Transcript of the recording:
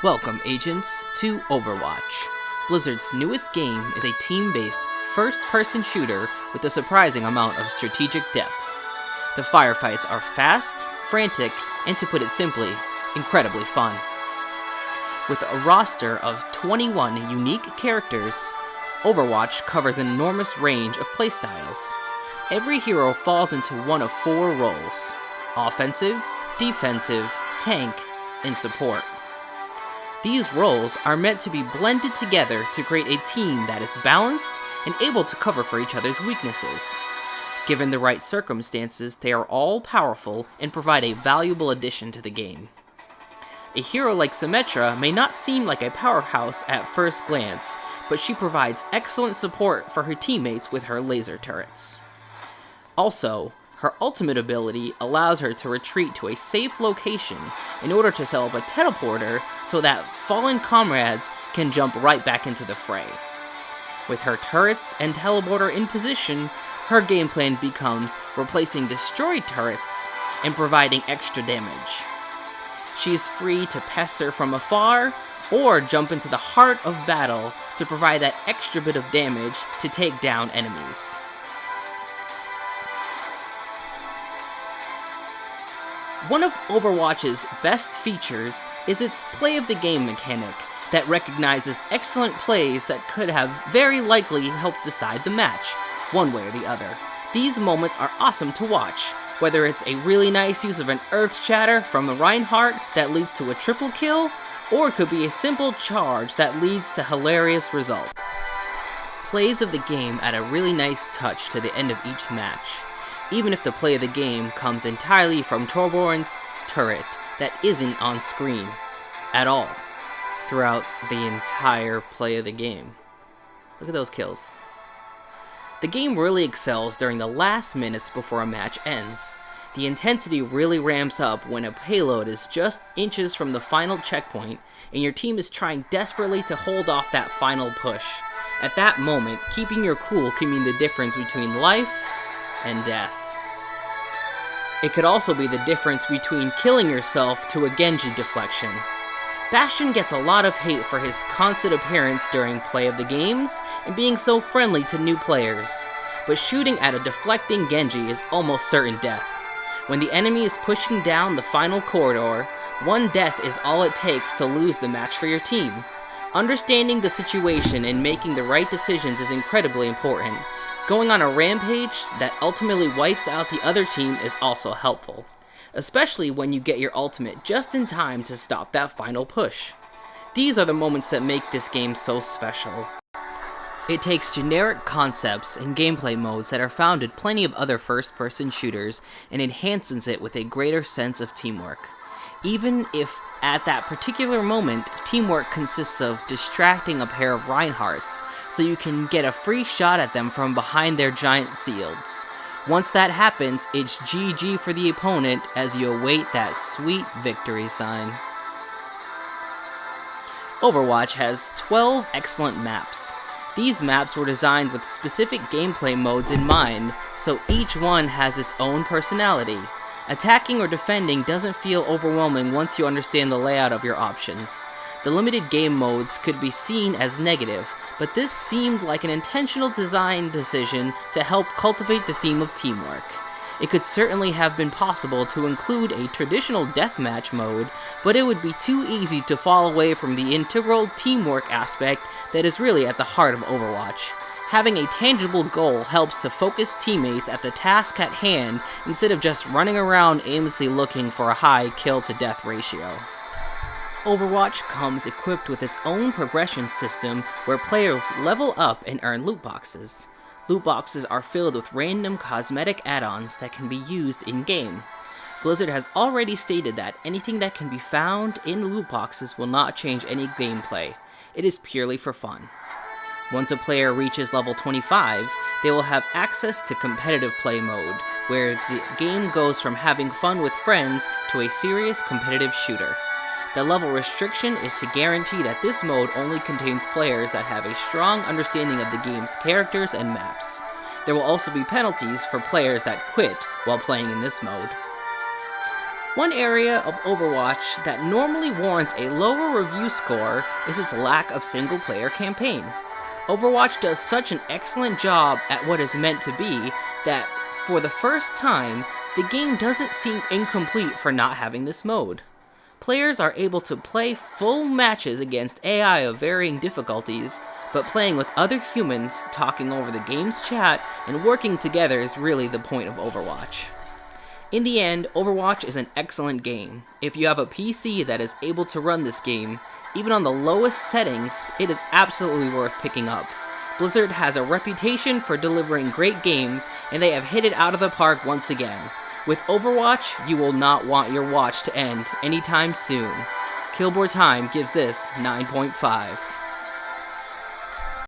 Welcome, agents, to Overwatch. Blizzard's newest game is a team-based, first-person shooter with a surprising amount of strategic depth. The firefights are fast, frantic, and to put it simply, incredibly fun. With a roster of 21 unique characters, Overwatch covers an enormous range of playstyles. Every hero falls into one of four roles: offensive, defensive, tank, and support. These roles are meant to be blended together to create a team that is balanced and able to cover for each other's weaknesses. Given the right circumstances, they are all powerful and provide a valuable addition to the game. A hero like Symmetra may not seem like a powerhouse at first glance, but she provides excellent support for her teammates with her laser turrets. Also, her ultimate ability allows her to retreat to a safe location in order to set up a teleporter so that fallen comrades can jump right back into the fray. With her turrets and teleporter in position, her game plan becomes replacing destroyed turrets and providing extra damage. She is free to pester from afar or jump into the heart of battle to provide that extra bit of damage to take down enemies. One of Overwatch's best features is its play of the game mechanic that recognizes excellent plays that could have very likely helped decide the match, one way or the other. These moments are awesome to watch, whether it's a really nice use of an Earth Shatter from the Reinhardt that leads to a triple kill, or it could be a simple charge that leads to hilarious result. Plays of the game add a really nice touch to the end of each match, even if the play of the game comes entirely from Torbjorn's turret that isn't on screen at all throughout the entire play of the game. Look at those kills. The game really excels during the last minutes before a match ends. The intensity really ramps up when a payload is just inches from the final checkpoint and your team is trying desperately to hold off that final push. At that moment, keeping your cool can mean the difference between life and death. It could also be the difference between killing yourself to a Genji deflection. Bastion gets a lot of hate for his constant appearance during play of the games and being so friendly to new players, but shooting at a deflecting Genji is almost certain death. When the enemy is pushing down the final corridor, one death is all it takes to lose the match for your team. Understanding the situation and making the right decisions is incredibly important. Going on a rampage that ultimately wipes out the other team is also helpful, especially when you get your ultimate just in time to stop that final push. These are the moments that make this game so special. It takes generic concepts and gameplay modes that are found in plenty of other first-person shooters and enhances it with a greater sense of teamwork. Even if, at that particular moment, teamwork consists of distracting a pair of Reinhardts so you can get a free shot at them from behind their giant shields. Once that happens, it's GG for the opponent as you await that sweet victory sign. Overwatch has 12 excellent maps. These maps were designed with specific gameplay modes in mind, so each one has its own personality. Attacking or defending doesn't feel overwhelming once you understand the layout of your options. The limited game modes could be seen as negative, but this seemed like an intentional design decision to help cultivate the theme of teamwork. It could certainly have been possible to include a traditional deathmatch mode, but it would be too easy to fall away from the integral teamwork aspect that is really at the heart of Overwatch. Having a tangible goal helps to focus teammates at the task at hand instead of just running around aimlessly looking for a high kill-to-death ratio. Overwatch comes equipped with its own progression system where players level up and earn loot boxes. Loot boxes are filled with random cosmetic add-ons that can be used in-game. Blizzard has already stated that anything that can be found in loot boxes will not change any gameplay. It is purely for fun. Once a player reaches level 25, they will have access to competitive play mode, where the game goes from having fun with friends to a serious competitive shooter. The level restriction is to guarantee that this mode only contains players that have a strong understanding of the game's characters and maps. There will also be penalties for players that quit while playing in this mode. One area of Overwatch that normally warrants a lower review score is its lack of single-player campaign. Overwatch does such an excellent job at what is meant to be that, for the first time, the game doesn't seem incomplete for not having this mode. Players are able to play full matches against AI of varying difficulties, but playing with other humans, talking over the game's chat, and working together is really the point of Overwatch. In the end, Overwatch is an excellent game. If you have a PC that is able to run this game, even on the lowest settings, it is absolutely worth picking up. Blizzard has a reputation for delivering great games, and they have hit it out of the park once again. With Overwatch, you will not want your watch to end anytime soon. Killboretime gives this 9.5.